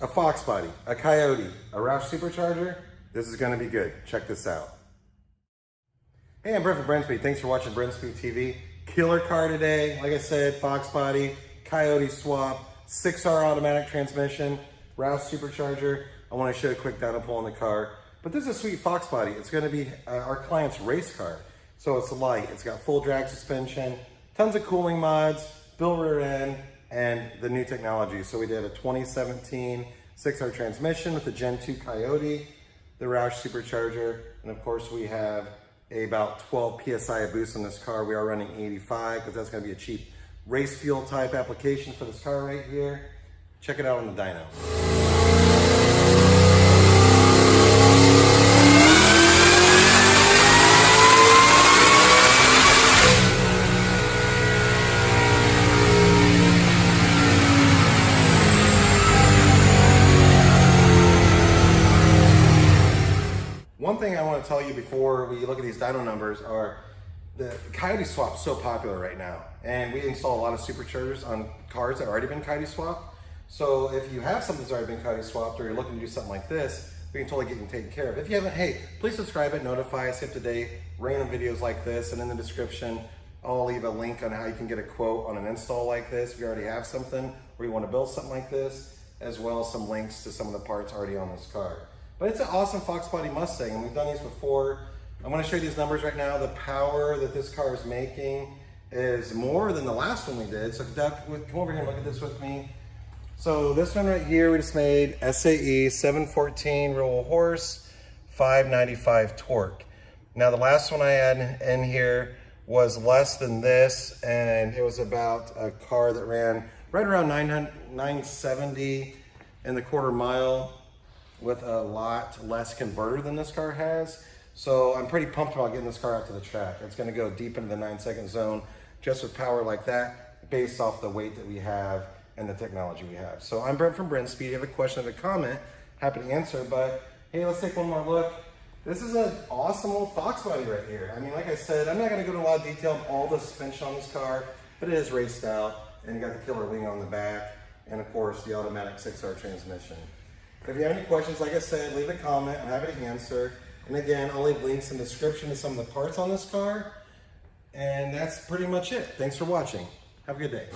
a Fox body, a Coyote, a Roush Supercharger, this is gonna be good. Check this out. Hey, I'm Brent from Brenspeed. Thanks for watching Brenspeed TV. Killer car today. Like I said, Fox body, Coyote swap, 6R automatic transmission, Roush Supercharger. I wanna show you a quick dyno pull on the car. But this is a sweet Fox body. It's gonna be our client's race car. So it's light, it's got full drag suspension, tons of cooling mods, built rear end, and the new technology. So we did a 2017 6R transmission with the Gen 2 Coyote, the Roush Supercharger, and of course we have about 12 PSI of boost on this car. We are running 85 because that's gonna be a cheap race fuel type application for this car right here. Check it out on the dyno. One thing I want to tell you before we look at these dyno numbers are the Coyote swap is so popular right now, and we install a lot of superchargers on cars that have already been Coyote swapped. So if you have something that's already been Coyote swapped, or you're looking to do something like this, we can totally get you taken care of. If you haven't, hey, please subscribe and notify us up to date random videos like this, and in the description I'll leave a link on how you can get a quote on an install like this if you already have something or you want to build something like this, as well as some links to some of the parts already on this car. But it's an awesome Fox body Mustang, and we've done these before. I'm gonna show you these numbers right now. The power that this car is making is more than the last one we did. So Doug, come over here and look at this with me. So this one right here, we just made SAE 714 real horse, 595 torque. Now the last one I had in here was less than this, and it was about a car that ran right around 970 in the quarter mile, with a lot less converter than this car has. So I'm pretty pumped about getting this car out to the track. It's gonna go deep into the 9-second zone just with power like that, based off the weight that we have and the technology we have. So I'm Brent from Brenspeed. If you have a question or a comment, happy to answer, but hey, let's take one more look. This is an awesome old Fox body right here. I mean, like I said, I'm not gonna go into a lot of detail on all the suspension on this car, but it is raced out, and you got the killer wing on the back, and of course the automatic 6R transmission. If you have any questions, like I said, leave a comment. I'm happy to answer. And again, I'll leave links in the description to some of the parts on this car. And that's pretty much it. Thanks for watching. Have a good day.